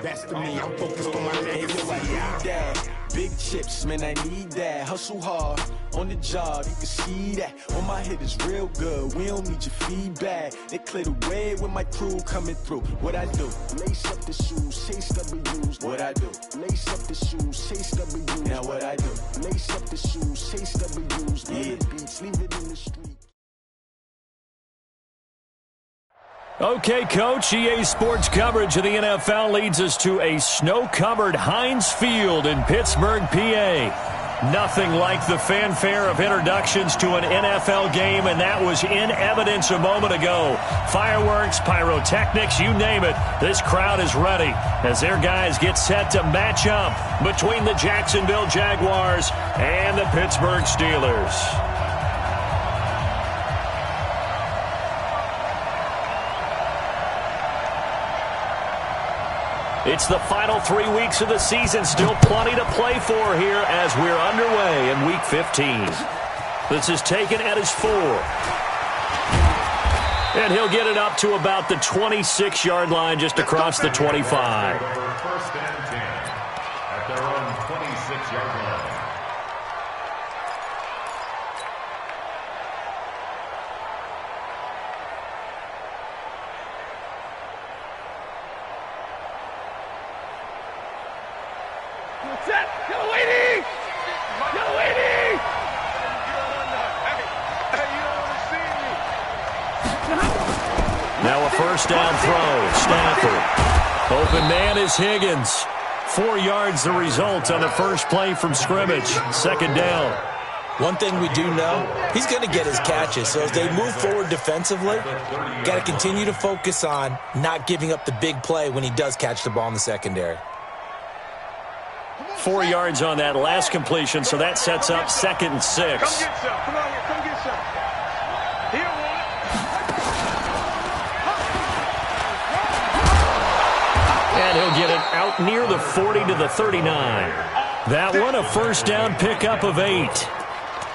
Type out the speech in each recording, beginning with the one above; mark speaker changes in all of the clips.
Speaker 1: best of me. I'm focused on my next.
Speaker 2: I need that. Big chips, man, I need that. Hustle hard on the job, you can see that. On my head is real good, we don't need your feedback. They clear the way with my crew coming through. What I do? Lace up the shoes, chase W's. What I do? Lace up the shoes, chase W's. Now what I do? Lace up the shoes, chase W's. Yeah. Beats, leave it in the street.
Speaker 3: Okay, Coach, EA Sports coverage of the NFL leads us to a snow-covered Heinz Field in Pittsburgh, PA. Nothing like the fanfare of introductions to an NFL game, and that was in evidence a moment ago. Fireworks, pyrotechnics, you name it. This crowd is ready as their guys get set to match up between the Jacksonville Jaguars and the Pittsburgh Steelers. It's the final 3 weeks of the season. Still plenty to play for here as we're underway in Week 15. This is taken at his 4. And he'll get it up to about the 26-yard line just across the 25.
Speaker 4: First and 10 at their own 26-yard line.
Speaker 3: Now a first down throw. Stafford. Open man is Higgins. 4 yards the result on the first play from scrimmage. Second down.
Speaker 5: One thing we do know, he's going to get his catches. So as they move forward defensively, got to continue to focus on not giving up the big play when he does catch the ball in the secondary.
Speaker 3: 4 yards on that last completion, so that sets up 2nd and 6.
Speaker 6: Come get some. Come on here. Come get some. Here,
Speaker 3: and he'll get it out near the 40 to the 39. That one, a first down pickup of 8.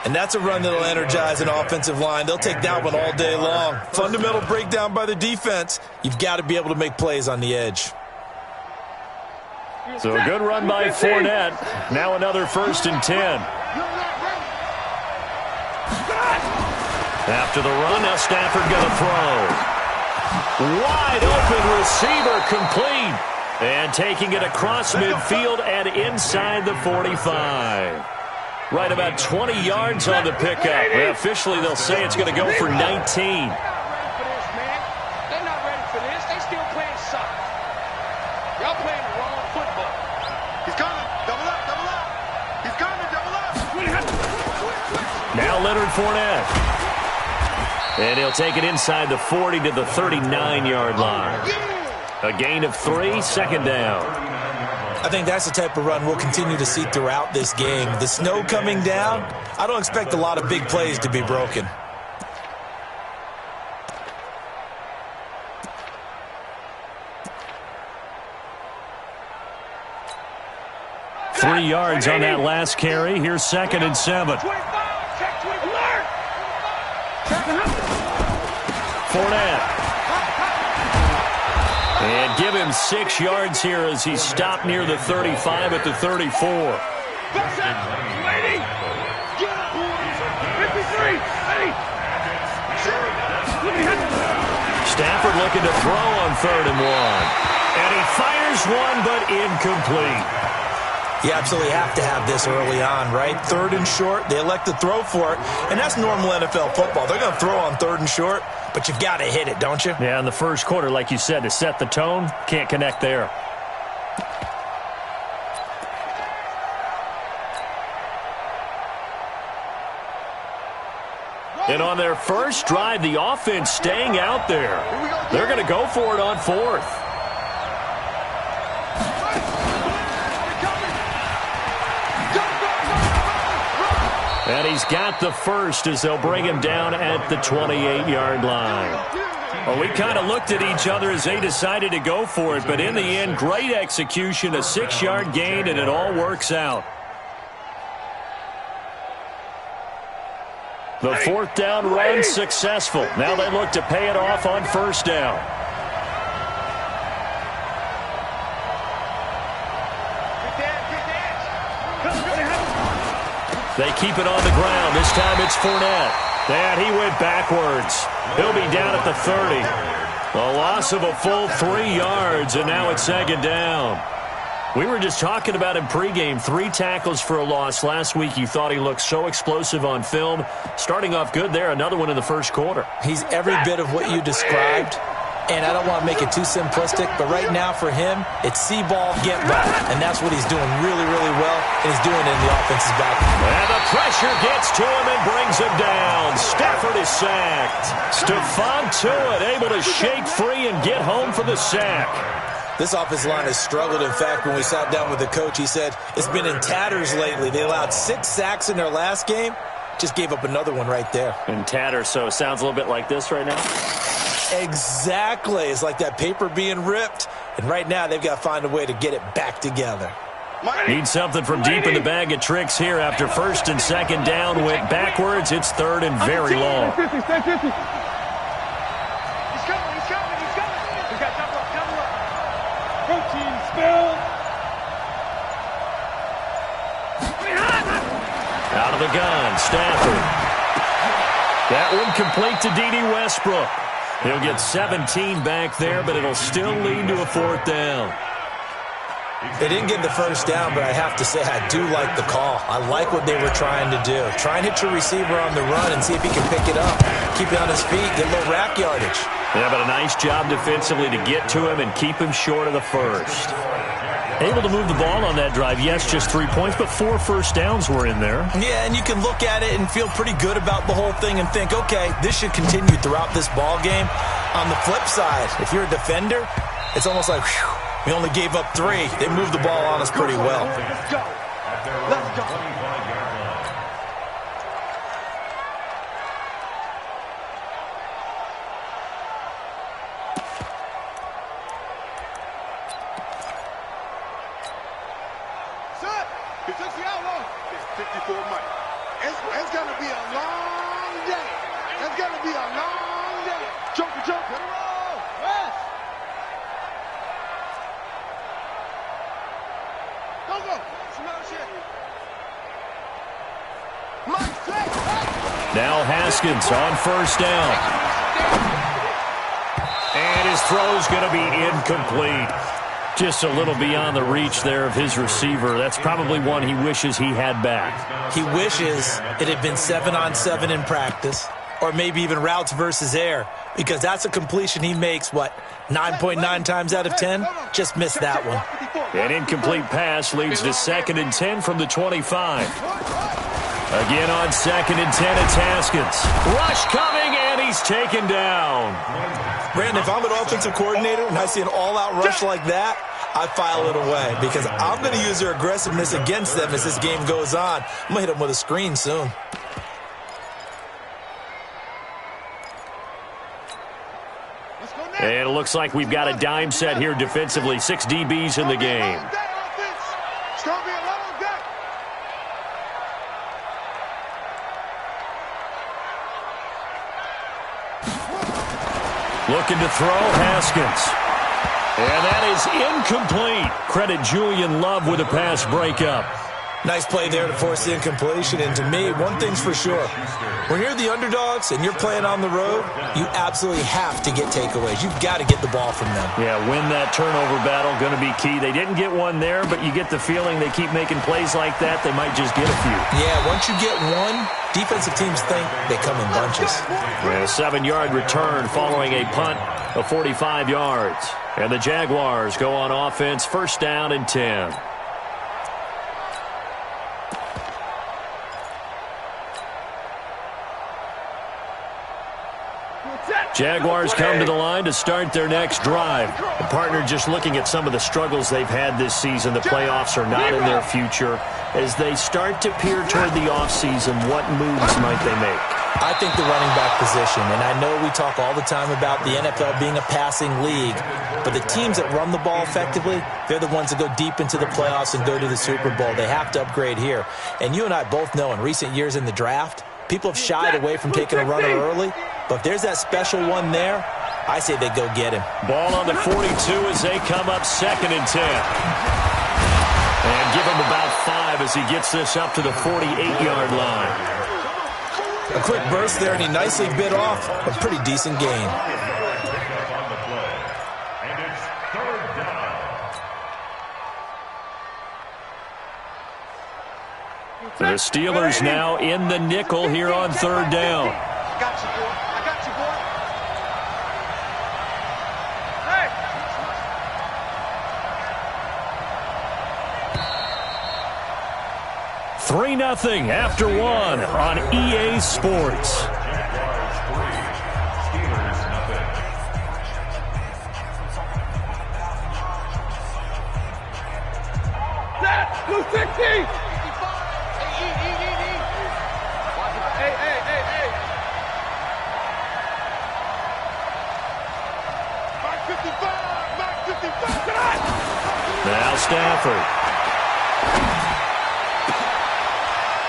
Speaker 5: And that's a run that'll energize an offensive line. They'll take that one all day long. Fundamental breakdown by the defense. You've got to be able to make plays on the edge.
Speaker 3: So a good run by Fournette. Now another 1st and 10. After the run, now Stafford going to throw. Wide open receiver complete. And taking it across midfield and inside the 45. Right about 20 yards on the pickup. Well, officially, they'll say it's going to go for 19.
Speaker 6: They're not ready for this. They still playing soccer. Y'all playing the wrong football. He's coming. Double up, double up. He's coming, double up.
Speaker 3: Now Leonard Fournette. And he'll take it inside the 40 to the 39-yard line. A gain of 3, second down.
Speaker 5: I think that's the type of run we'll continue to see throughout this game. The snow coming down, I don't expect a lot of big plays to be broken.
Speaker 3: Three yards on that last carry. Here's 2nd and 7. Fournette. And give him 6 yards here as he's stopped near the 35 at the 34. Stafford looking to throw on 3rd and 1. And he fires one, but incomplete.
Speaker 5: You absolutely have to have this early on, right? 3rd and short, they elect to throw for it, and that's normal NFL football. They're going to throw on 3rd and short, but you've got to hit it, don't you?
Speaker 3: Yeah, in the first quarter, like you said, to set the tone, can't connect there. And on their first drive, the offense staying out there. They're going to go for it on 4th. And he's got the first as they'll bring him down at the 28-yard line. Well, we kind of looked at each other as they decided to go for it, but in the end, great execution, a 6-yard gain, and it all works out. The 4th down run successful. Now they look to pay it off on 1st down. They keep it on the ground. This time it's Fournette. And he went backwards. He'll be down at the 30. A loss of a full 3 yards, and now it's second down. We were just talking about him pregame. 3 tackles for a loss. Last week you thought he looked so explosive on film. Starting off good there. Another one in the first quarter.
Speaker 5: He's every bit of what you described. And I don't want to make it too simplistic, but right now for him, it's see ball, get ball. And that's what he's doing really, really well, and he's doing it in the offense's back.
Speaker 3: And the pressure gets to him and brings him down. Stafford is sacked. Stephon Tuitt able to shake free and get home for the sack.
Speaker 5: This offensive line has struggled. In fact, when we sat down with the coach, he said it's been in tatters lately. They allowed 6 sacks in their last game. Just gave up another one right there.
Speaker 3: In tatters, so it sounds a little bit like this right now?
Speaker 5: Exactly. It's like that paper being ripped. And right now, they've got to find a way to get it back together.
Speaker 3: Need something from deep in the bag of tricks here after first and second down. Went backwards. It's third and very long.
Speaker 6: He's coming. He's got double up. Protein spill.
Speaker 3: Out of the gun, Stafford. That one complete to D.D. Westbrook. He'll get 17 back there, but it'll still lead to a 4th down.
Speaker 5: They didn't get the first down, but I have to say I do like the call. I like what they were trying to do. Try and hit your receiver on the run and see if he can pick it up. Keep it on his feet, get a little rack yardage.
Speaker 3: Yeah, but a nice job defensively to get to him and keep him short of the first. Able to move the ball on that drive. Yes, just 3 points, but 4 first downs were in there.
Speaker 5: Yeah, and you can look at it and feel pretty good about the whole thing and think, okay, this should continue throughout this ball game. On the flip side, if you're a defender, it's almost like, whew, we only gave up 3. They moved the ball on us pretty well.
Speaker 6: Let's go. Let's go. He took the outlaw. It's 54 Mike. It's going to be a long day. It's going to be a long day. Joker. Hit a roll. West. Go. Smell shit. Mike, straight.
Speaker 3: Now Haskins on first down. And his throw's going to be incomplete. Just a little beyond the reach there of his receiver. That's probably one he wishes he had back.
Speaker 5: He wishes it had been 7-on-7 in practice, or maybe even routes versus air, because that's a completion he makes, 9.9 times out of 10? Just missed that one.
Speaker 3: An incomplete pass leads to 2nd and 10 from the 25. Again on 2nd and 10, it's Haskins. Rush coming, and he's taken down.
Speaker 5: Brandon, if I'm an offensive coordinator and I see an all-out rush like that, I file it away because I'm going to use their aggressiveness against them as this game goes on. I'm going to hit them with a screen soon.
Speaker 3: And it looks like we've got a dime set here defensively. 6 DBs in the game. Looking to throw, Haskins. And that is incomplete. Credit Julian Love with a pass breakup.
Speaker 5: Nice play there to force the incompletion. And to me, one thing's for sure. When you're the underdogs and you're playing on the road, you absolutely have to get takeaways. You've got to get the ball from them.
Speaker 3: Yeah, win that turnover battle, going to be key. They didn't get one there, but you get the feeling they keep making plays like that, they might just get a few.
Speaker 5: Yeah, once you get one, defensive teams think they come in bunches.
Speaker 3: Yeah, a 7-yard return following a punt of 45 yards. And the Jaguars go on offense, 1st down and 10. Jaguars come to the line to start their next drive. The partner just looking at some of the struggles they've had this season. The playoffs are not in their future. As they start to peer toward the offseason, what moves might they make?
Speaker 5: I think the running back position, and I know we talk all the time about the NFL being a passing league, but the teams that run the ball effectively, they're the ones that go deep into the playoffs and go to the Super Bowl. They have to upgrade here. And you and I both know in recent years in the draft, people have shied away from taking a runner early, but if there's that special one there, I say they go get him.
Speaker 3: Ball on the 42 as they come up 2nd and 10. And give him about 5 as he gets this up to the 48-yard line.
Speaker 5: A quick burst there, and he nicely bit off a pretty decent gain.
Speaker 3: The Steelers now in the nickel here on 3rd down.
Speaker 6: I got you, boy. I got you, boy. Hey!
Speaker 3: 3-0 after 1 on EA Sports.
Speaker 6: Blue 60!
Speaker 3: Now Stafford.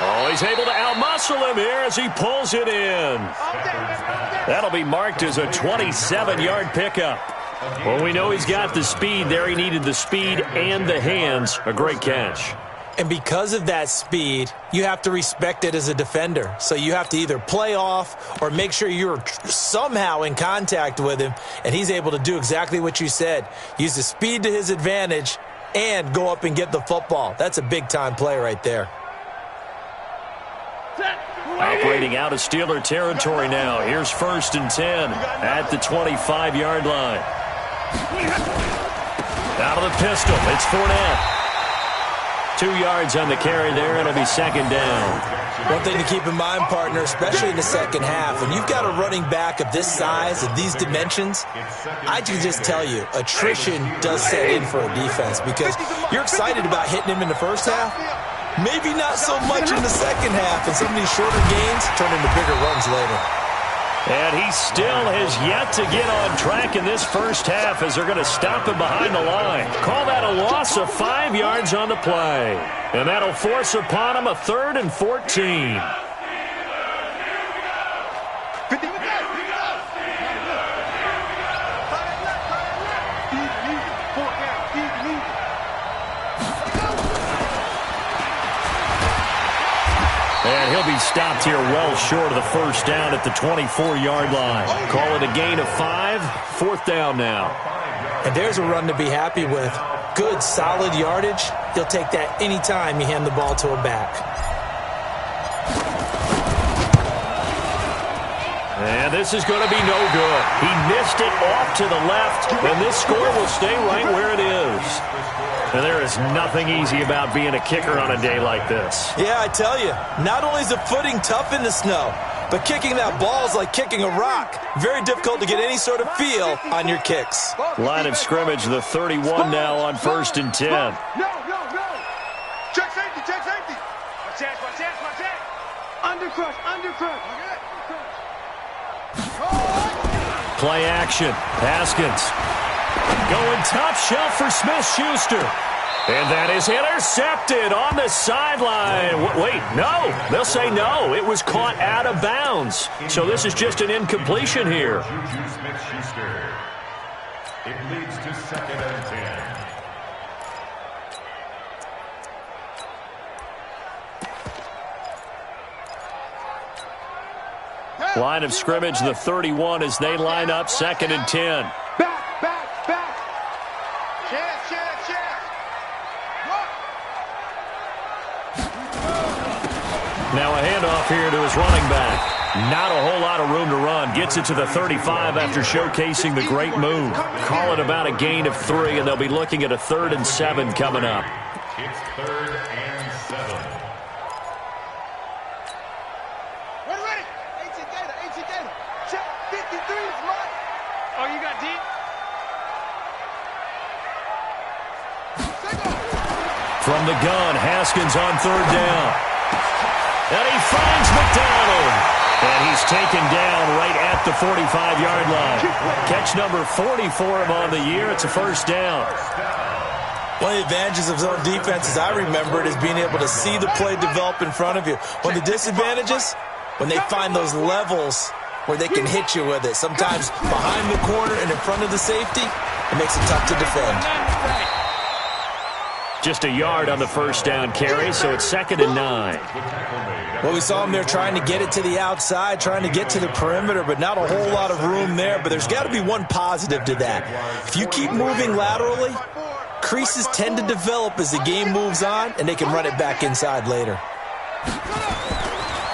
Speaker 3: Oh, he's able to outmuscle him here as he pulls it in. That'll be marked as a 27-yard pickup. Well, we know he's got the speed there. He needed the speed and the hands. A great catch.
Speaker 5: And because of that speed, you have to respect it as a defender. So you have to either play off or make sure you're somehow in contact with him, and he's able to do exactly what you said. Use the speed to his advantage and go up and get the football. That's a big-time play right there.
Speaker 3: Operating out of Steeler territory now. Here's 1st and 10 at the 25-yard line. Out of the pistol, it's Fournette. 2 yards on the carry there, and it'll be 2nd down.
Speaker 5: One thing to keep in mind, partner, especially in the second half, when you've got a running back of this size, of these dimensions, I can just tell you, attrition does set in for a defense because you're excited about hitting him in the first half, maybe not so much in the second half, and some of these shorter gains turn into bigger runs later.
Speaker 3: And he still has yet to get on track in this first half as they're going to stop him behind the line. Call that a loss of 5 yards on the play. And that'll force upon him a 3rd and 14. And he'll be stopped here well short of the first down at the 24-yard line. Call it a gain of 5, 4th down now.
Speaker 5: And there's a run to be happy with. Good, solid yardage. He'll take that anytime you hand the ball to a back.
Speaker 3: And this is going to be no good. He missed it off to the left, and this score will stay right where it is. And there is nothing easy about being a kicker on a day like this.
Speaker 5: Yeah, I tell you, not only is the footing tough in the snow, but kicking that ball is like kicking a rock. Very difficult to get any sort of feel on your kicks.
Speaker 3: Line of scrimmage, the 31 now on 1st and 10.
Speaker 6: No. Check safety, check safety. Watch that. Undercrush.
Speaker 3: Play action. Haskins. Going top shelf for Smith-Schuster. And that is intercepted on the sideline. Wait, no. They'll say no. It was caught out of bounds. So this is just an incompletion here.
Speaker 4: Juju Smith-Schuster. It leads to 2nd and 10.
Speaker 3: Line of scrimmage, the 31 as they line up 2nd and 10.
Speaker 6: Back. Chance.
Speaker 3: Now a handoff here to his running back. Not a whole lot of room to run. Gets it to the 35 after showcasing the great move. Call it about a gain of 3, and they'll be looking at a 3rd and 7 coming up.
Speaker 4: It's 3rd and 7.
Speaker 6: Ready. 18 Gator. Check 53 is right. Oh, you got deep?
Speaker 3: From the gun, Haskins on 3rd down. And he finds McDonald. And he's taken down right at the 45-yard line. Catch number 40 for him on the year. It's a 1st down.
Speaker 5: One of the advantages of zone defense, as I remember it, is being able to see the play develop in front of you. One of the disadvantages, when they find those levels where they can hit you with it. Sometimes behind the corner and in front of the safety, it makes it tough to defend.
Speaker 3: Just a yard on the first down carry, so it's 2nd and 9.
Speaker 5: Well, we saw him there trying to get it to the outside, trying to get to the perimeter, but not a whole lot of room there. But there's got to be one positive to that. If you keep moving laterally, creases tend to develop as the game moves on, and they can run it back inside later.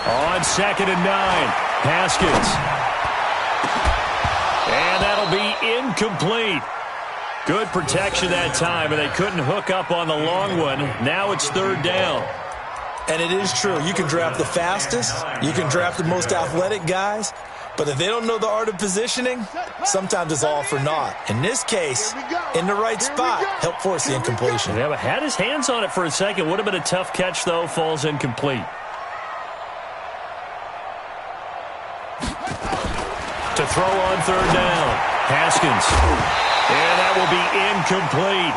Speaker 3: On 2nd and 9, Haskins. And that'll be incomplete. Good protection that time, and they couldn't hook up on the long one. Now it's 3rd down.
Speaker 5: And it is true. You can draft the fastest. You can draft the most athletic guys. But if they don't know the art of positioning, sometimes it's all for naught. In this case, in the right spot, helped force the incompletion.
Speaker 3: Yeah, but had his hands on it for a second. Would have been a tough catch, though. Falls incomplete. To throw on 3rd down. Haskins. And that will be incomplete.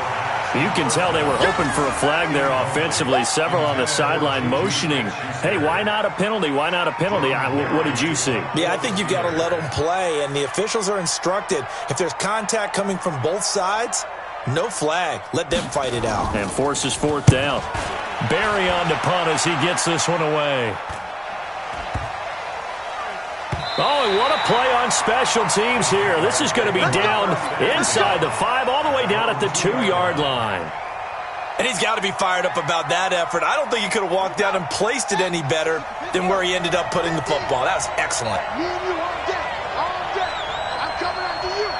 Speaker 3: You can tell they were hoping for a flag there offensively. Several on the sideline motioning, hey, why not a penalty? Why not a penalty? What did you see?
Speaker 5: Yeah, I think you've got to let them play, and the officials are instructed. If there's contact coming from both sides, no flag. Let them fight it out.
Speaker 3: And forces 4th down. Barry on to punt as he gets this one away. Oh, and what a play on special teams here. This is going to be down inside the 5, all the way down at the 2-yard line.
Speaker 5: And he's got to be fired up about that effort. I don't think he could have walked down and placed it any better than where he ended up putting the football. That was excellent.
Speaker 6: Me and you on deck. On deck. I'm coming after you.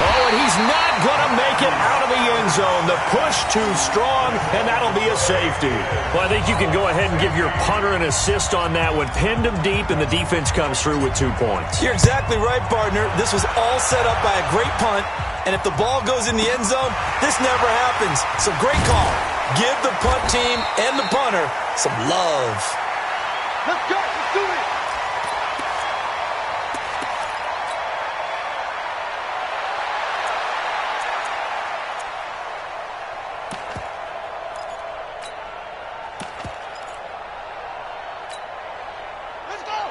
Speaker 3: Oh, and he's not going to make it out of the end zone. The push too strong, and that'll be a safety. Well, I think you can go ahead and give your punter an assist on that one. Pinned him deep, and the defense comes through with 2 points.
Speaker 5: You're exactly right, partner. This was all set up by a great punt, and if the ball goes in the end zone, this never happens. So great call. Give the punt team and the punter some love.
Speaker 6: Let's go. Let's do it.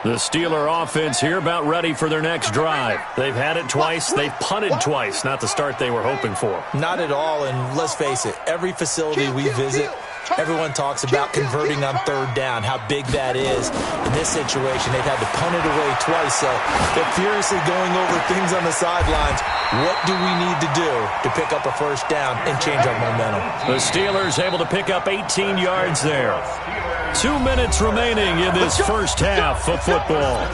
Speaker 3: The Steeler offense here about ready for their next drive. They've had it twice. They've punted twice. Not the start they were hoping for.
Speaker 5: Not at all, and let's face it, every facility we visit, everyone talks about converting on 3rd down, how big that is. In this situation, they've had to punt it away twice, so they're furiously going over things on the sidelines. What do we need to do to pick up a 1st down and change our momentum?
Speaker 3: The Steelers able to pick up 18 yards there. 2 minutes remaining in this first half of football.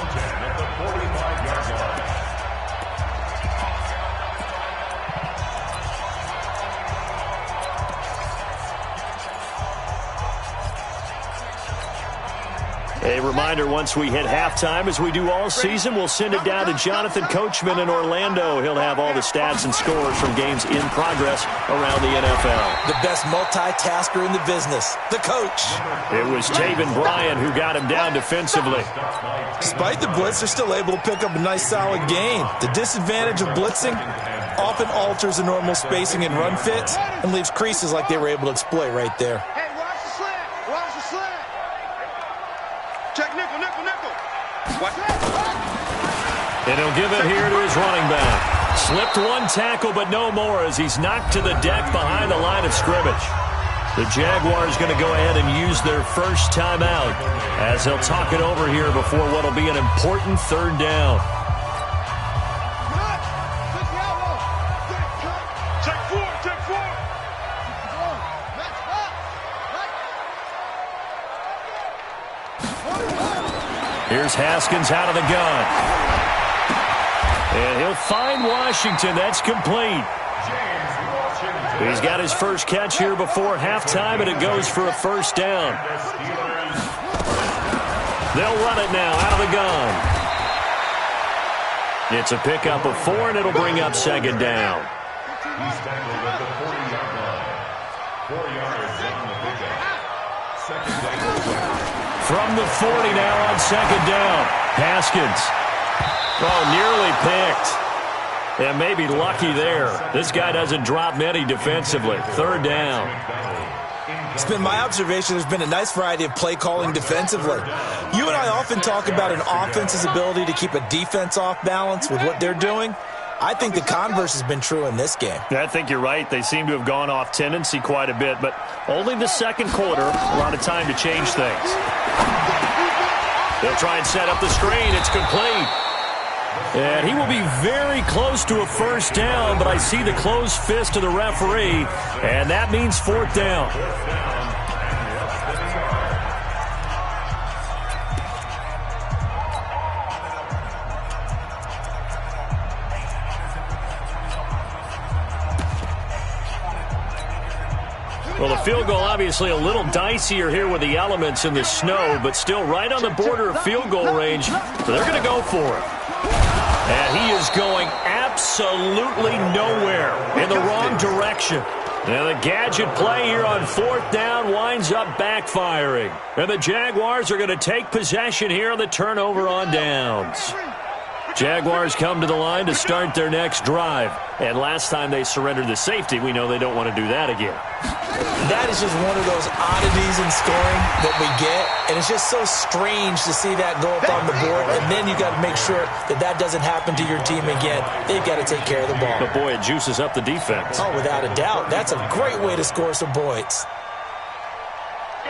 Speaker 3: A reminder, once we hit halftime, as we do all season, we'll send it down to Jonathan Coachman in Orlando. He'll have all the stats and scores from games in progress around the NFL.
Speaker 5: The best multitasker in the business, the coach.
Speaker 3: It was Taven Bryan who got him down defensively.
Speaker 5: Despite the blitz, they're still able to pick up a nice, solid gain. The disadvantage of blitzing often alters the normal spacing and run fits and leaves creases like they were able to exploit right there.
Speaker 6: Hey, watch the slant. Watch the slant. Check nickel, nickel, nickel. Watch that.
Speaker 3: And he'll give it here to his running back. Slipped one tackle, but no more as he's knocked to the deck behind the line of scrimmage. The Jaguars going to go ahead and use their first timeout as they'll talk it over here before what will be an important 3rd down.
Speaker 6: Check 4, check 4.
Speaker 3: Here's Haskins out of the gun. And he'll find Washington. That's complete. He's got his first catch here before halftime, and it goes for a 1st down. They'll run it now out of the gun. It's a pickup of 4, and it'll bring up 2nd down.
Speaker 4: He's tackled at the 40-yard line. 4 yards on the pickup. 2nd down.
Speaker 3: From the 40 now on 2nd down. Haskins. Oh, nearly picked. And maybe lucky there. This guy doesn't drop many defensively. 3rd down.
Speaker 5: It's been my observation there's been a nice variety of play calling defensively. You and I often talk about an offense's ability to keep a defense off balance with what they're doing. I think the converse has been true in this game.
Speaker 3: I think you're right. They seem to have gone off tendency quite a bit, but only the second quarter, a lot of time to change things. They'll try and set up the screen. It's complete. And he will be very close to a first down, but I see the closed fist of the referee, and that means fourth down. Well, the field goal obviously a little dicier here with the elements in the snow, but still right on the border of field goal range, so they're going to go for it. And he is going absolutely nowhere in the wrong direction. And the gadget play here on fourth down winds up backfiring. And the Jaguars are going to take possession here on the turnover on downs. Jaguars come to the line to start their next drive. And last time they surrendered the safety, we know they don't want to do that again.
Speaker 5: That is just one of those oddities in scoring that we get. And it's just so strange to see that go up on the board. And then you got to make sure that that doesn't happen to your team again. They've got to take care of the ball.
Speaker 3: But, boy, it juices up the defense.
Speaker 5: Oh, without a doubt. That's a great way to score some points.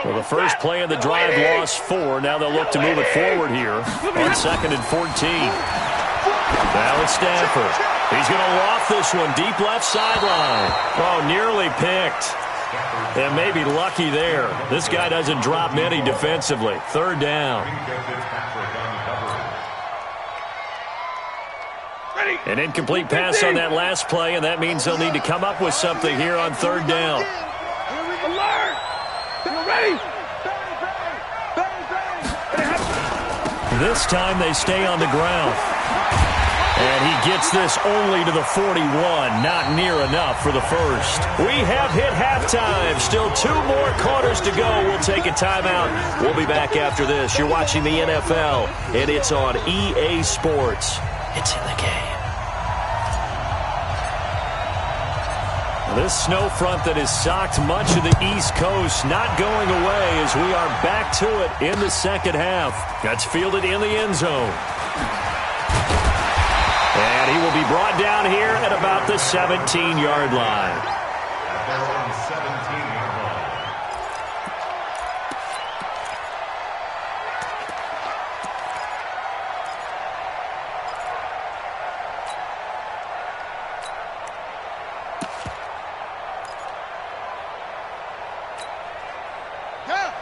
Speaker 3: Well, the first play of the drive lost 4. Now they'll look to move it forward here on 2nd and 14. Now it's Stafford. He's going to loft this one deep left sideline. Oh, nearly picked. And maybe lucky there. This guy doesn't drop many defensively. Third down. An incomplete pass on that last play, and that means they'll need to come up with something here on third down. This time they stay on the ground. And he gets this only to the 41. Not near enough for the first. We have hit halftime. Still 2 more quarters to go. We'll take a timeout. We'll be back after this. You're watching the NFL, and it's on EA Sports. It's in the game. This snow front that has socked much of the East Coast not going away as we are back to it in the second half. That's fielded in the end zone. And he will be brought down here at about the 17-yard line.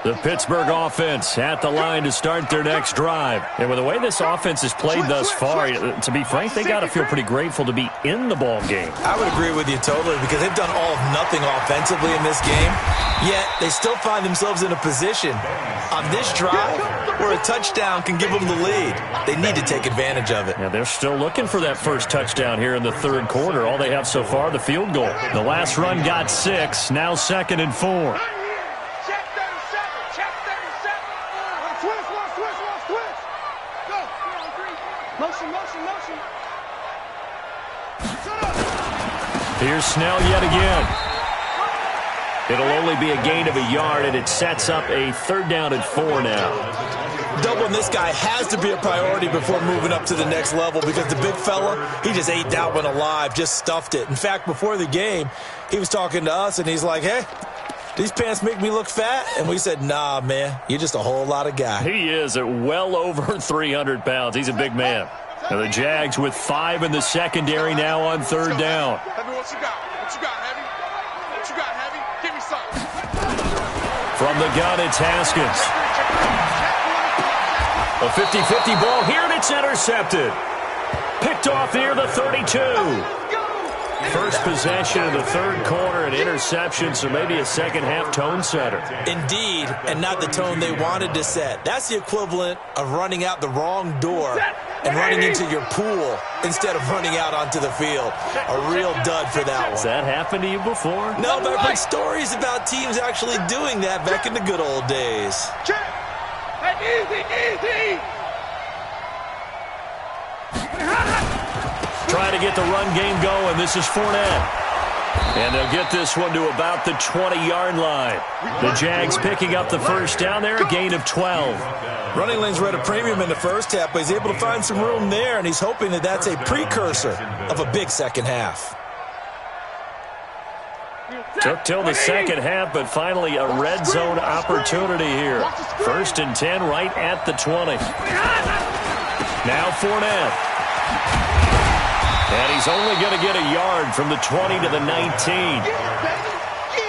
Speaker 3: The Pittsburgh offense at the line to start their next drive. And with the way this offense has played thus far, to be frank, they got to feel pretty grateful to be in the ball game.
Speaker 5: I would agree with you totally because they've done all of nothing offensively in this game, yet they still find themselves in a position on this drive where a touchdown can give them the lead. They need to take advantage of it.
Speaker 3: Yeah, they're still looking for that first touchdown here in the third quarter. All they have so far, the field goal. The last run got 6, now 2nd and 4. Here's Snell yet again. It'll only be a gain of a yard, and it sets up a 3rd down and 4 now.
Speaker 5: Doubling this guy has to be a priority before moving up to the next level because the big fella, he just ate that one alive, just stuffed it. In fact, before the game, he was talking to us, and he's like, hey, these pants make me look fat? And we said, nah, man, you're just a whole lot of guy.
Speaker 3: He is at well over 300 pounds. He's a big man. Now the Jags with 5 in the secondary now on 3rd down.
Speaker 6: Heavy, what you got? What you got, Heavy? What you got, Heavy? Give me something.
Speaker 3: From the gun, it's Haskins. A 50-50 ball here, and it's intercepted. Picked off near the 32. First possession of the third quarter, an interception, so maybe a second-half tone setter.
Speaker 5: Indeed, and not the tone they wanted to set. That's the equivalent of running out the wrong door and running into your pool instead of running out onto the field. A real dud for that one.
Speaker 3: Has that happened to you before?
Speaker 5: No, but I've heard stories about teams actually doing that back in the good old days.
Speaker 6: Easy.
Speaker 3: Trying to get the run game going. This is Fournette. And they'll get this one to about the 20-yard line. The Jags picking up the first down there, a gain of 12.
Speaker 5: Running lanes were at a premium in the first half, but he's able to find some room there, and he's hoping that that's a precursor of a big second half.
Speaker 3: Took till the second half, but finally a red zone opportunity here. 1st and 10 right at the 20. Now Fournette. And he's only going to get a yard from the 20 to the 19.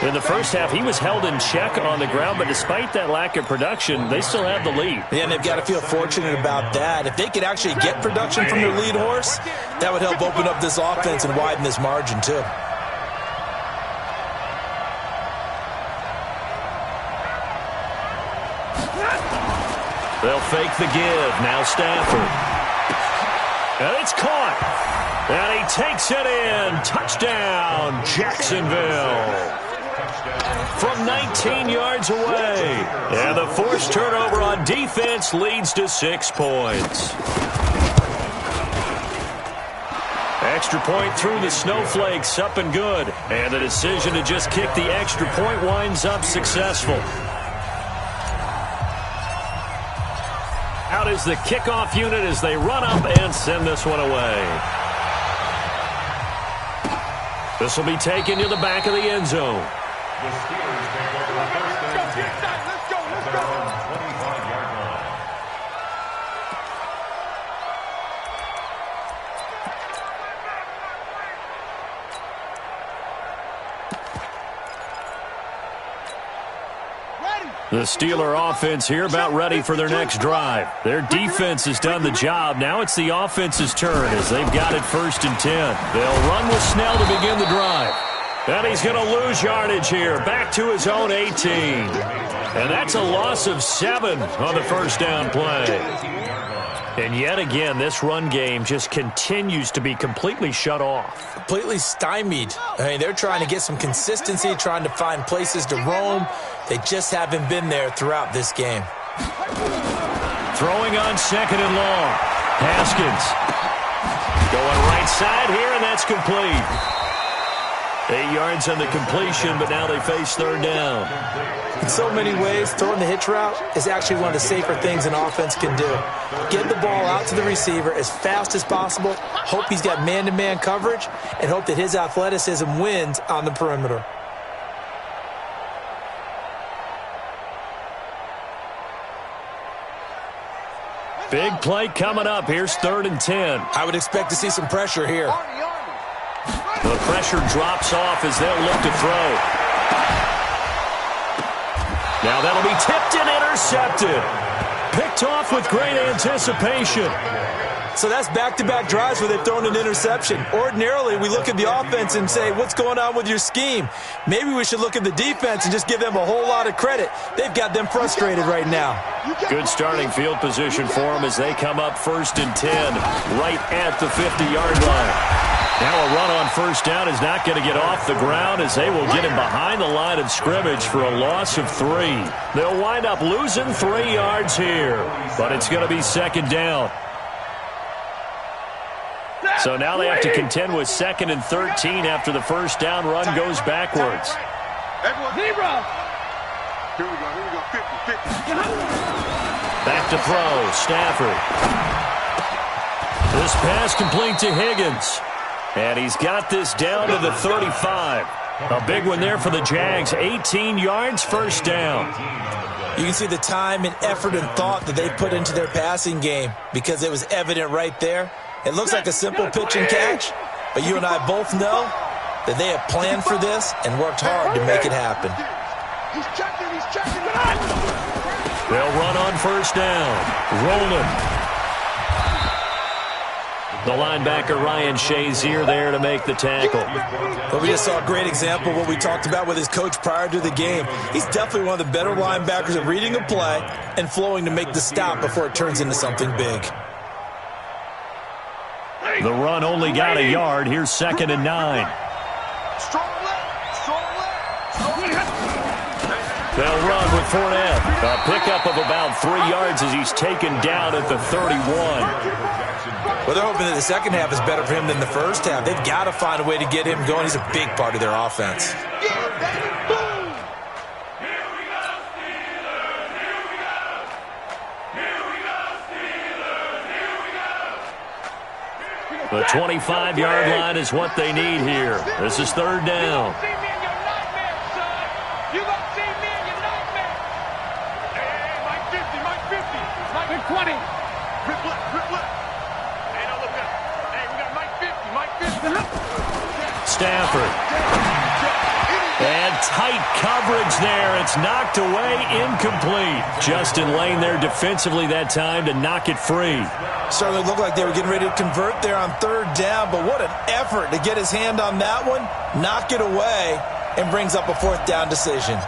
Speaker 3: In the first half, he was held in check on the ground, but despite that lack of production, they still have the lead.
Speaker 5: Yeah, and they've got to feel fortunate about that. If they could actually get production from their lead horse, that would help open up this offense and widen this margin too.
Speaker 3: They'll fake the give. Now Stafford. And it's caught. And he takes it in. Touchdown, Jacksonville. From 19 yards away. And the forced turnover on defense leads to 6 points. Extra point through the snowflakes, up and good. And the decision to just kick the extra point winds up successful. Out is the kickoff unit as they run up and send this one away. This will be taken to the back of the end zone.
Speaker 4: The Steelers take over the first and 10. Let's go. At their own 25-yard line.
Speaker 3: The Steeler offense here about ready for their next drive. Their defense has done the job. Now it's the offense's turn as they've got it 1st and 10. They'll run with Snell to begin the drive. And he's going to lose yardage here. Back to his own 18. And that's a loss of 7 on the first down play. And yet again, this run game just continues to be completely shut off.
Speaker 5: Completely stymied. I mean, they're trying to get some consistency, trying to find places to roam. They just haven't been there throughout this game.
Speaker 3: Throwing on 2nd and long. Haskins. Going right side here, and that's complete. 8 yards on the completion, but now they face 3rd down.
Speaker 5: In so many ways, throwing the hitch route is actually one of the safer things an offense can do. Get the ball out to the receiver as fast as possible, hope he's got man-to-man coverage, and hope that his athleticism wins on the perimeter.
Speaker 3: Big play coming up. Here's 3rd and 10.
Speaker 5: I would expect to see some pressure here.
Speaker 3: The pressure drops off as they'll look to throw. Now that'll be tipped and intercepted. Picked off with great anticipation.
Speaker 5: So that's back-to-back drives where they've thrown an interception. Ordinarily, we look at the offense and say, what's going on with your scheme? Maybe we should look at the defense and just give them a whole lot of credit. They've got them frustrated right now.
Speaker 3: Good starting field position for them as they come up 1st and 10 right at the 50-yard line. Now a run on 1st down is not going to get off the ground as they will get him behind the line of scrimmage for a loss of 3. They'll wind up losing 3 yards here, but it's going to be 2nd down. So now they have to contend with 2nd and 13 after the 1st down run goes backwards.
Speaker 6: Zebra. Here we go, 50.
Speaker 3: Back to throw, Stafford. This pass complete to Higgins. And he's got this down to the 35. A big one there for the Jags. 18 yards, 1st down.
Speaker 5: You can see the time and effort and thought that they put into their passing game because it was evident right there. It looks like a simple pitch and catch, but you and I both know that they have planned for this and worked hard to make it happen.
Speaker 6: He's checking.
Speaker 3: They'll run on 1st down. Rolling. The linebacker, Ryan Shazier, there to make the tackle.
Speaker 5: But we just saw a great example of what we talked about with his coach prior to the game. He's definitely one of the better linebackers at reading a play and flowing to make the stop before it turns into something big.
Speaker 3: The run only got a yard. Here's 2nd and 9. They'll run with Fournette. A pickup of about 3 yards as he's taken down at the 31.
Speaker 5: Well, they're hoping that the second half is better for him than the first half. They've got to find a way to get him going. He's a big part of their offense.
Speaker 3: The 25-yard line is what they need here. This is third down.
Speaker 6: You gonna see me in your nightmare. Hey, Mike 50, Mike 50, Mike 20. Rip left. Hey, now look up. Hey, we got Mike 50, Mike 50.
Speaker 3: Stafford. And tight coverage there. It's knocked away, incomplete. Justin Lane there defensively that time to knock it free.
Speaker 5: Certainly looked like they were getting ready to convert there on third down, but what an effort to get his hand on that one, knock it away, and brings up a fourth down decision.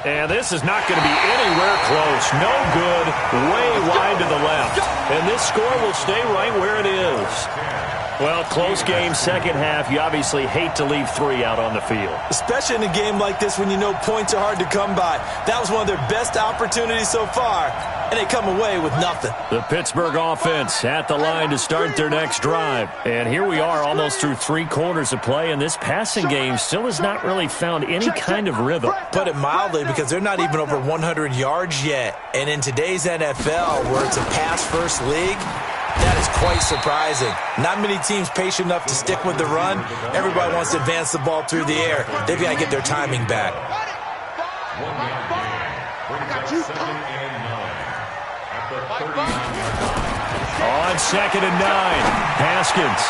Speaker 3: And this is not going to be anywhere close. No good, way wide to the left. And this score will stay right where it is. Well, close game, second half. You obviously hate to leave 3 out on the field.
Speaker 5: Especially in a game like this when you know points are hard to come by. That was one of their best opportunities so far, and they come away with nothing.
Speaker 3: The Pittsburgh offense at the line to start their next drive. And here we are almost through 3 quarters of play, and this passing game still has not really found any kind of rhythm.
Speaker 5: Put it mildly, because they're not even over 100 yards yet. And in today's NFL, where it's a pass-first league, that is quite surprising. Not many teams patient enough to stick with the run. Everybody wants to advance the ball through the air. They've got to get their timing back.
Speaker 3: On 2nd and 9, Haskins.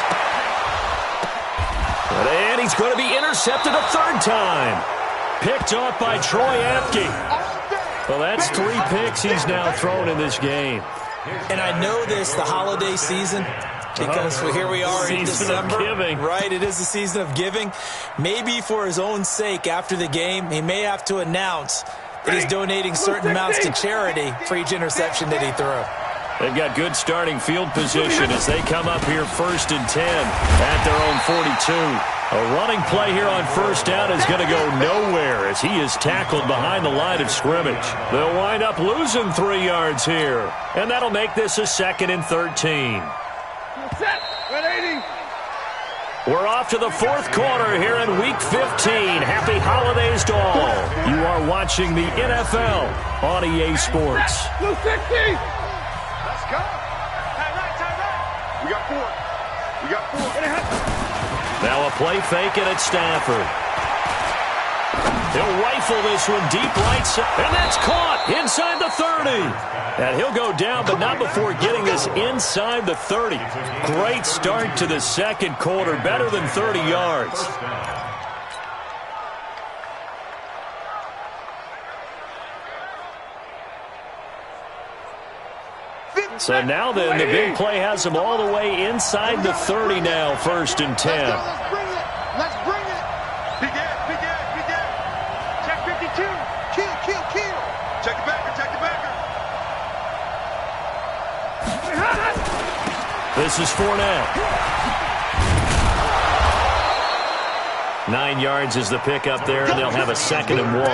Speaker 3: And he's going to be intercepted a third time. Picked off by Troy Apke. Well, that's 3 picks he's now thrown in this game.
Speaker 5: And I know this, the holiday season, because here we are in December.
Speaker 3: Of giving.
Speaker 5: Right, it is the season of giving. Maybe for his own sake after the game, he may have to announce that he's donating certain amounts to charity for each interception that he threw.
Speaker 3: They've got good starting field position as they come up here 1st and 10 at their own 42. A running play here on first down is going to go nowhere as he is tackled behind the line of scrimmage. They'll wind up losing 3 yards here, and that'll make this a 2nd and 13. We're off to the 4th quarter here in Week 15. Happy holidays to all. You are watching the NFL on EA Sports.
Speaker 6: Blue 60. Let's go. Right. We got 4.
Speaker 3: Now a play fake, and it's Stafford. He'll rifle this one deep right side, and that's caught inside the 30. And he'll go down, but not before getting this inside the 30. Great start to the second quarter, better than 30 yards. So now then, the big play has them all the way inside the 30 now, 1st and 10.
Speaker 6: Let's bring it. Big air. Check 52. Kill. Check the backer.
Speaker 3: This is Fournette. 9 yards is the pickup there, and they'll have a 2nd and 1.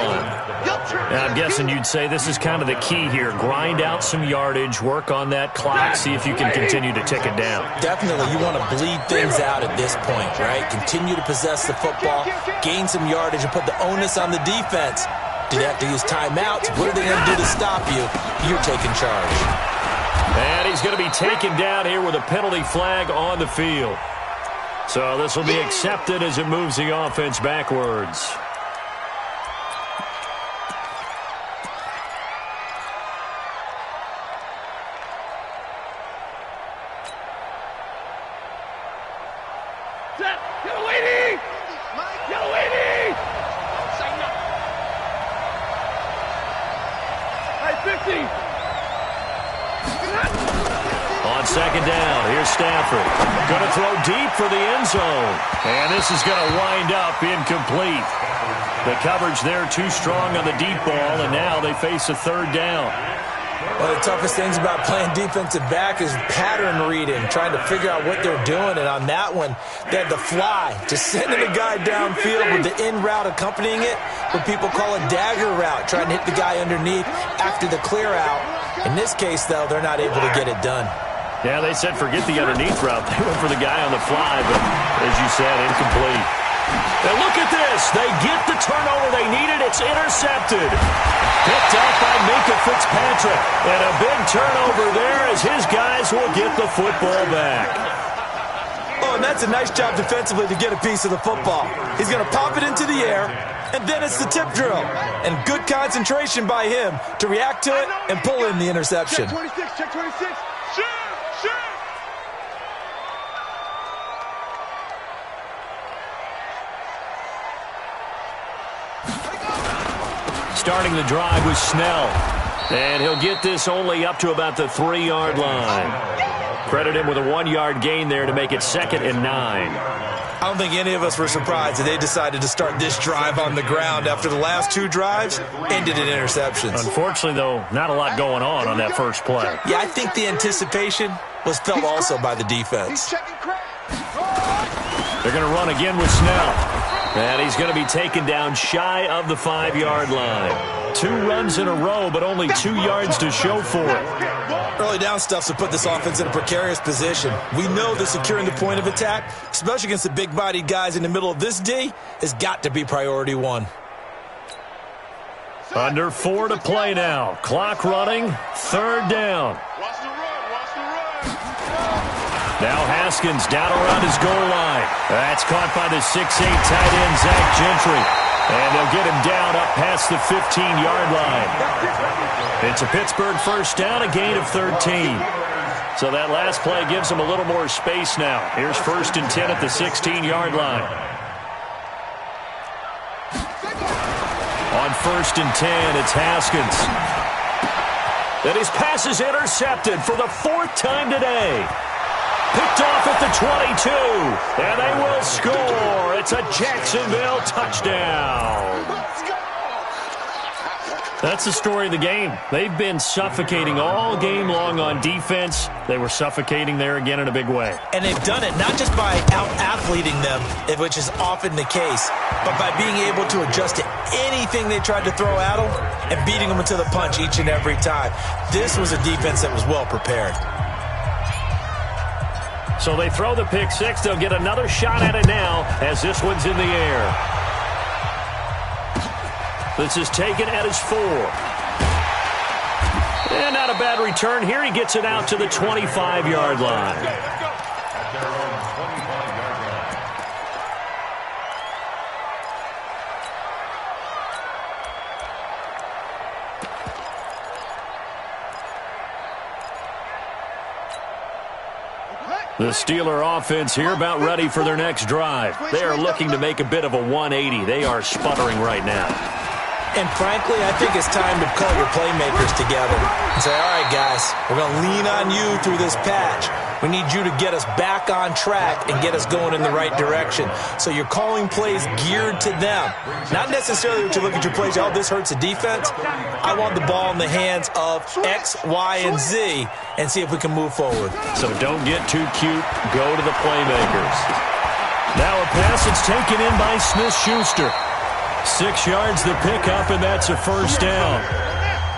Speaker 3: And I'm guessing you'd say this is kind of the key here. Grind out some yardage, work on that clock, see if you can continue to tick it down.
Speaker 5: Definitely, you want to bleed things out at this point, right? Continue to possess the football, gain some yardage, and put the onus on the defense. Do they have to use timeouts? What are they going to do to stop you? You're taking charge.
Speaker 3: And he's going to be taken down here with a penalty flag on the field. So this will be accepted as it moves the offense backwards. On 2nd down, here's Stafford. Going to throw deep for the end zone. And this is going to wind up incomplete. The coverage there too strong on the deep ball, and now they face a 3rd down.
Speaker 5: One of the toughest things about playing defensive back is pattern reading, trying to figure out what they're doing. And on that one, they had the fly, just sending the guy downfield with the in route accompanying it, what people call a dagger route, trying to hit the guy underneath after the clear out. In this case, though, they're not able to get it done.
Speaker 3: Yeah, they said forget the underneath route. They went for the guy on the fly, but as you said, incomplete. And look at this. They get the turnover they needed. It's intercepted. Picked up by Minka Fitzpatrick. And a big turnover there as his guys will get the football back.
Speaker 5: Oh, and that's a nice job defensively to get a piece of the football. He's going to pop it into the air, and then it's the tip drill. And good concentration by him to react to it and pull in the interception.
Speaker 6: Check 26, check 26. Shoot, shoot.
Speaker 3: Starting the drive with Snell. And he'll get this only up to about the 3-yard line. Credit him with a 1-yard gain there to make it 2nd and 9.
Speaker 5: I don't think any of us were surprised that they decided to start this drive on the ground after the last 2 drives ended in interceptions.
Speaker 3: Unfortunately, though, not a lot going on that first play.
Speaker 5: Yeah, I think the anticipation was felt also by the defense.
Speaker 3: They're going to run again with Snell. And he's going to be taken down shy of the 5-yard line. 2 runs in a row, but only 2 yards to show for it.
Speaker 5: Early down stuff to put this offense in a precarious position. We know that securing the point of attack, especially against the big-bodied guys in the middle of this D, has got to be priority 1.
Speaker 3: Under 4 to play now. Clock running. 3rd down.
Speaker 6: Watch the run, watch the run.
Speaker 3: Now Haskins down around his goal line. That's caught by the 6'8" tight end, Zach Gentry. And they'll get him down up past the 15-yard line. It's a Pittsburgh first down, a gain of 13. So that last play gives them a little more space now. Here's 1st and 10 at the 16-yard line. On 1st and 10, it's Haskins. And his pass is intercepted for the 4th time today. Picked off at the 22, and they will score. It's a Jacksonville touchdown. That's the story of the game. They've been suffocating all game long on defense. They were suffocating there again in a big way.
Speaker 5: And they've done it not just by out-athleting them, which is often the case, but by being able to adjust to anything they tried to throw at them and beating them into the punch each and every time. This was a defense that was well prepared.
Speaker 3: So they throw the pick 6. They'll get another shot at it now as this one's in the air. This is taken at his 4. And not a bad return here. He gets it out to the 25-yard line. The Steeler offense here about ready for their next drive. They are looking to make a bit of a 180. They are sputtering right now.
Speaker 5: And frankly, I think it's time to call your playmakers together and say, all right, guys, we're going to lean on you through this patch. We need you to get us back on track and get us going in the right direction. So you're calling plays geared to them. Not necessarily what you look at your plays, oh, this hurts the defense. I want the ball in the hands of X, Y, and Z and see if we can move forward.
Speaker 3: So don't get too cute. Go to the playmakers. Now a pass that's taken in by Smith-Schuster. 6 yards the pickup, and that's a first down.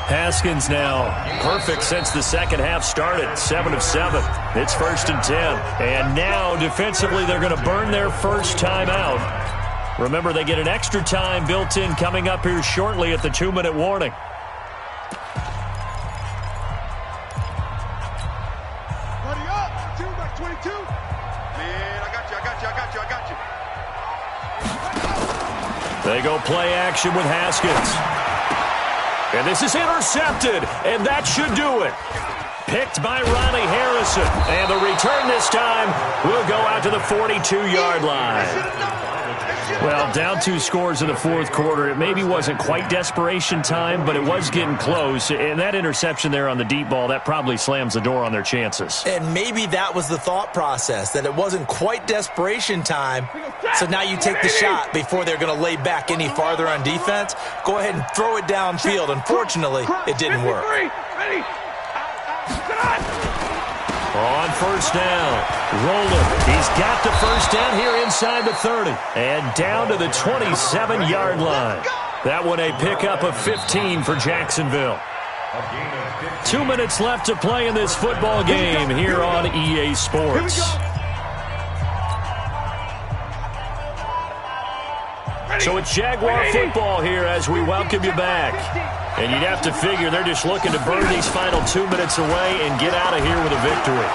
Speaker 3: Haskins now perfect since the second half started. 7 of 7. It's 1st and 10. And now defensively they're going to burn their first time out. Remember, they get an extra time built in coming up here shortly at the 2-minute warning.
Speaker 6: Buddy up. 2 by 22. Man, I got you.
Speaker 3: They go play action with Haskins. And this is intercepted, and that should do it. Picked by Ronnie Harrison. And the return this time will go out to the 42-yard line. Well, down 2 scores in the 4th quarter. It maybe wasn't quite desperation time, but it was getting close. And that interception there on the deep ball, that probably slams the door on their chances.
Speaker 5: And maybe that was the thought process, that it wasn't quite desperation time. So now you take the shot before they're going to lay back any farther on defense. Go ahead and throw it downfield. Unfortunately, it didn't work.
Speaker 6: Ready.
Speaker 3: On first down, Rowland. He's got the first down here inside the 30. And down to the 27-yard line. That one a pickup of 15 for Jacksonville. 2 minutes left to play in this football game here on EA Sports. So it's Jaguar football here as we welcome you back. And you'd have to figure they're just looking to burn these final 2 minutes away and get out of here with a victory.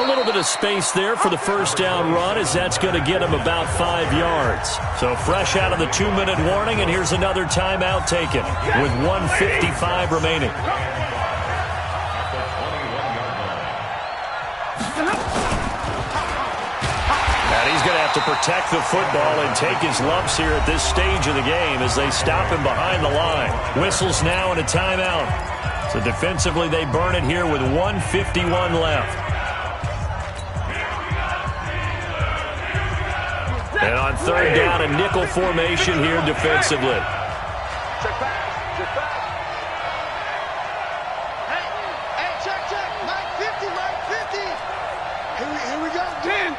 Speaker 3: A little bit of space there for the first down run as that's going to get them about 5 yards. So fresh out of the 2-minute warning, and here's another timeout taken with 1:55 remaining. And he's going to have to protect the football and take his lumps here at this stage of the game as they stop him behind the line. Whistles now and a timeout. So defensively they burn it here with 1:51 left. And on third down, a nickel formation here defensively.
Speaker 6: Check back. Check back. Hey, check. Mike 50, Mike 50. Here we go. 10.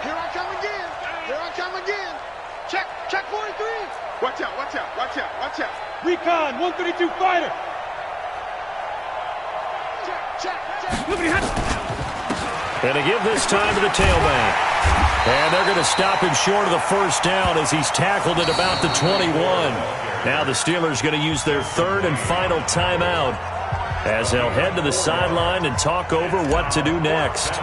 Speaker 6: Here I come again. Check 43. Watch out.
Speaker 7: Recon, 132 fighter.
Speaker 6: Check.
Speaker 3: And to give this time to the tailback. And they're going to stop him short of the first down as he's tackled at about the 21. Now the Steelers going to use their third and final timeout as they'll head to the sideline and talk over what to do next.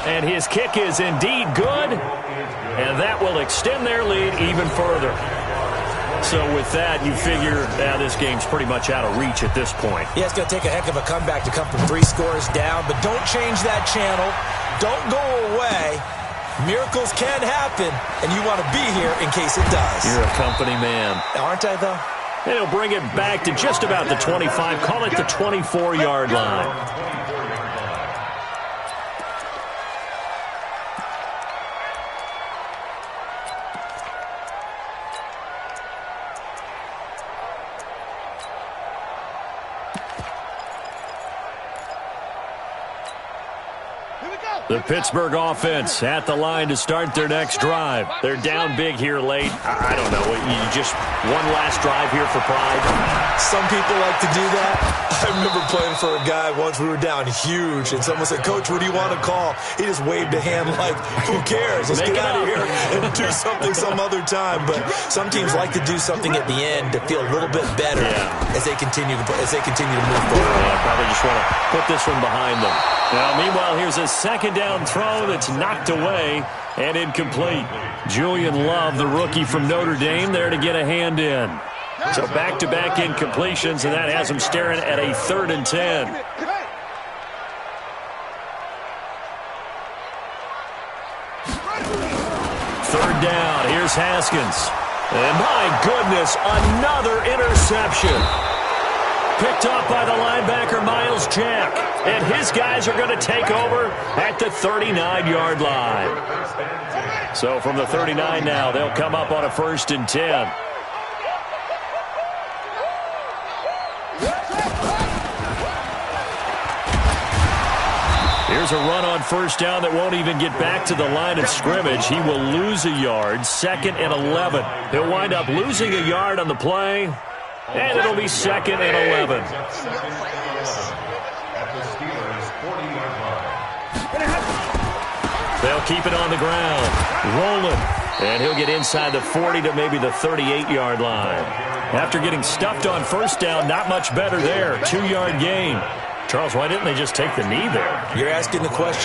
Speaker 3: And his kick is indeed good, and that will extend their lead even further. So with that, you figure this game's pretty much out of reach at this point.
Speaker 5: Yeah, it's going to take a heck of a comeback to come from 3 scores down, but don't change that channel. Don't go away. Miracles can happen, and you want to be here in case it does.
Speaker 3: You're a company man.
Speaker 5: Aren't I, though?
Speaker 3: And he'll bring it back to just about the 25. Call it the 24-yard line. The Pittsburgh offense at the line to start their next drive. They're down big here late. I don't know. You just one last drive here for pride?
Speaker 5: Some people like to do that. I remember playing for a guy once. We were down huge, and someone said, "Coach, what do you want to call?" He just waved a hand like, "Who cares? Let's get out of here and do something some other time." But some teams like to do something at the end to feel a little bit better as they continue to move forward.
Speaker 3: Yeah, probably just want to put this one behind them. Now, meanwhile, here's a second down throw that's knocked away and incomplete. Julian Love, the rookie from Notre Dame, there to get a hand in. So back-to-back incompletions, and that has him staring at a 3rd and 10. Third down, here's Haskins. And my goodness, another interception. Picked up by the linebacker, Miles Jack. And his guys are going to take over at the 39-yard line. So from the 39 now, they'll come up on a 1st and 10. Here's a run on first down that won't even get back to the line of scrimmage. He will lose a yard, 2nd and 11. He'll wind up losing a yard on the play. And it'll be 2nd and 11. They'll keep it on the ground. Rolling. And he'll get inside the 40 to maybe the 38-yard line. After getting stuffed on first down, not much better there. 2-yard gain. Charles, why didn't they just take the knee there?
Speaker 5: You're asking the question